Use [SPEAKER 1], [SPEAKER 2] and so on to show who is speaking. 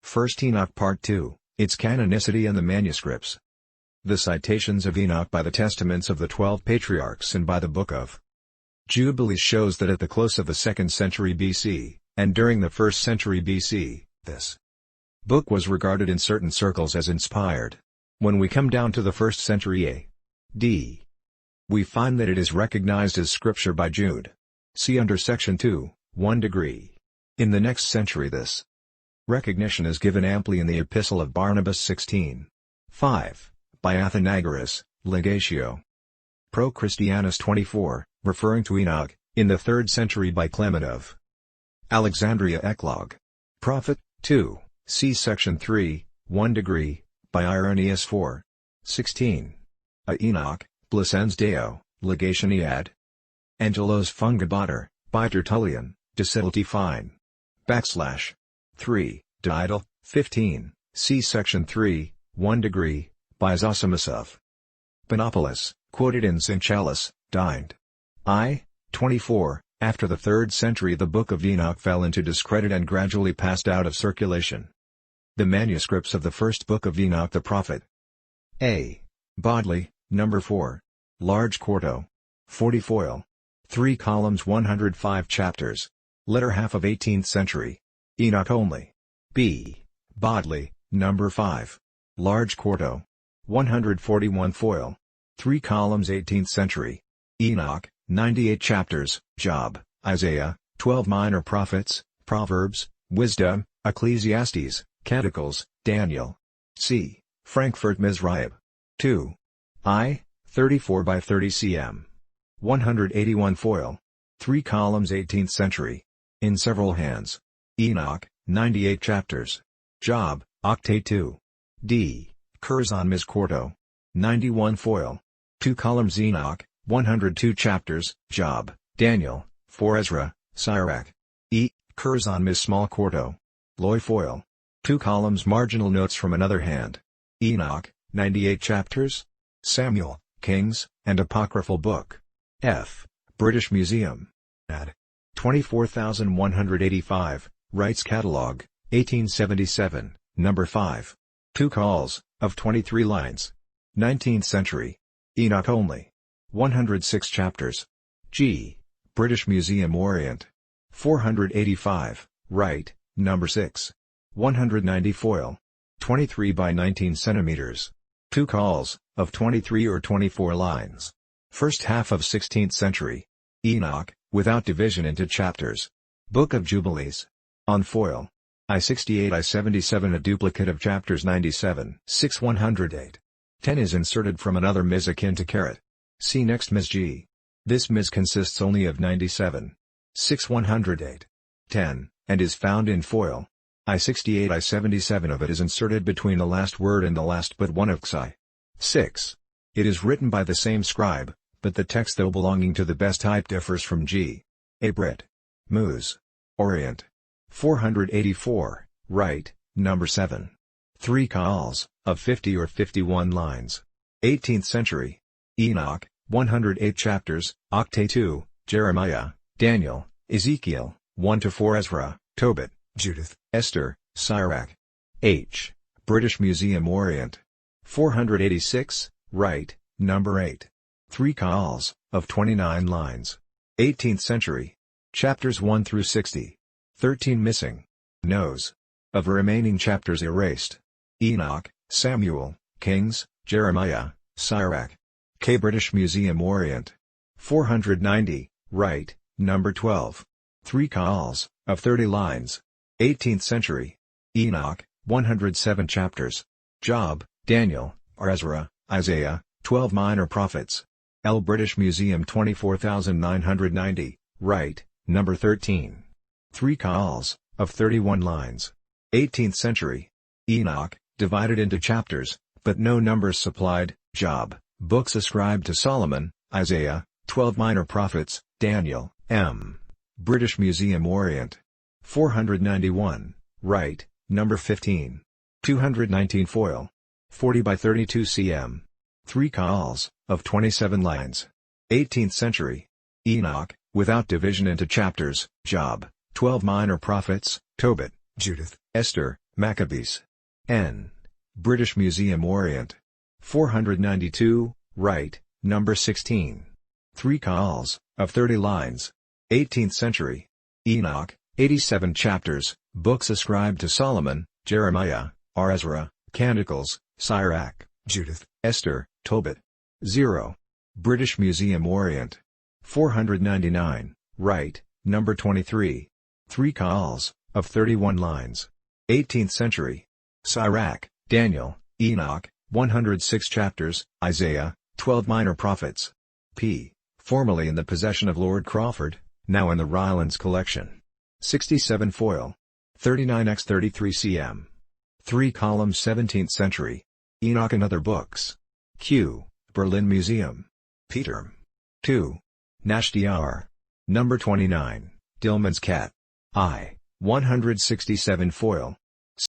[SPEAKER 1] First Enoch Part 2, its canonicity and the manuscripts. The citations of Enoch by the testaments of the 12 patriarchs and by the Book of Jubilees shows that at the close of the 2nd century BC, and during the 1st century BC, this book was regarded in certain circles as inspired. When we come down to the 1st century A.D., we find that it is recognized as scripture by Jude. See under section 2, 1 degree. In the next century this recognition is given amply in the Epistle of Barnabas 16:5, by Athenagoras, Legatio Pro Christianus 24, referring to Enoch, in the 3rd century by Clement of Alexandria Eclogue. Prophet, 2, see section 3, 1 degree, by Irenaeus 4:16. A Enoch, Blicens Deo, Legatione ad Angelos Fungabater, by Tertullian, De Civilti Fine. / 3, Diedel, 15, see section 3, 1 degree, by Zosimus of Panopolis, quoted in Synchellus, Dind. I. 24, after the 3rd century the Book of Enoch fell into discredit and gradually passed out of circulation. The manuscripts of the first book of Enoch the prophet. A. Bodley, No. 4. Large quarto. 40 foil. 3 columns 105 chapters. Latter half of 18th century. Enoch only. B. Bodley, No. 5. Large quarto. 141 foil. 3 columns 18th century. Enoch, 98 chapters. Job, Isaiah, 12 minor prophets, Proverbs, Wisdom, Ecclesiastes, Canticles, Daniel. C. Frankfurt Mizraib. 2. I. 34 by 30 cm. 181 foil. 3 columns 18th century. In several hands. Enoch, 98 chapters. Job, Octave 2. D. Curzon Ms. Quarto. 91 foil. 2 columns Enoch, 102 chapters. Job, Daniel, 4 Ezra, Sirach. E. Curzon Ms. Small Quarto. Loy foil. 2 columns marginal notes from another hand. Enoch, 98 chapters. Samuel, Kings, and Apocryphal Book. F. British Museum. Ad. 24185, Wright's Catalogue, 1877, No. 5. 2 calls, of 23 lines. 19th century. Enoch only. 106 chapters. G. British Museum Orient. 485, Wright, No. 6. 190 foil. 23 by 19 centimeters. 2 calls, of 23 or 24 lines. First half of 16th century. Enoch, without division into chapters. Book of Jubilees. On foil. I-68 I-77 a duplicate of chapters 97 6 108. 10 is inserted from another Ms akin to caret. See next Ms G. This Ms consists only of 97 6 108. 10, and is found in foil. I-68 I-77 of it is inserted between the last word and the last but one of Xi. 6. It is written by the same scribe, but the text though belonging to the best type differs from G. A. Brit. Mus. Orient. 484, Wright, No. 7. 3 calls, of 50 or 51 lines. 18th century. Enoch, 108 chapters. Octave 2, Jeremiah, Daniel, Ezekiel, 1-4 Ezra, Tobit, Judith, Esther, Sirach. H. British Museum Orient. 486, Wright, No. 8. 3 calls, of 29 lines. 18th century. Chapters 1 through 60. 13 missing. Nose. Of remaining chapters erased. Enoch, Samuel, Kings, Jeremiah, Sirach. K. British Museum Orient. 490, Wright, No. 12. 3 calls, of 30 lines. 18th century. Enoch, 107 chapters. Job, Daniel, Ezra, Isaiah, 12 minor prophets. L. British Museum 24990, Wright, No. 13. 3 calls, of 31 lines. 18th century. Enoch, divided into chapters, but no numbers supplied. Job, books ascribed to Solomon, Isaiah, 12 minor prophets. Daniel, M. British Museum Orient. 491, Wright, No. 15. 219 foil. 40 by 32 cm. 3 calls, of 27 lines. 18th century. Enoch, without division into chapters. Job, 12 minor prophets. Tobit, Judith, Esther, Maccabees. N. British Museum Orient. 492, right, number 16. 3 Qals, of 30 lines. 18th century. Enoch, 87 chapters, books ascribed to Solomon, Jeremiah, Ezra, Canticles, Sirach, Judith, Esther, Tobit. 0. British Museum Orient. 499, right, number 23. 3 Qals, of 31 lines. 18th century. Sirach, Daniel, Enoch, 106 chapters, Isaiah, 12 minor prophets. P. Formerly in the possession of Lord Crawford, now in the Rylands collection. 67 foil. 39x33 cm. 3 columns 17th century. Enoch and Other Books. Q. Berlin Museum. Peter. 2. Nashdr. Number 29, Dillman's Cat. I. 167 foil.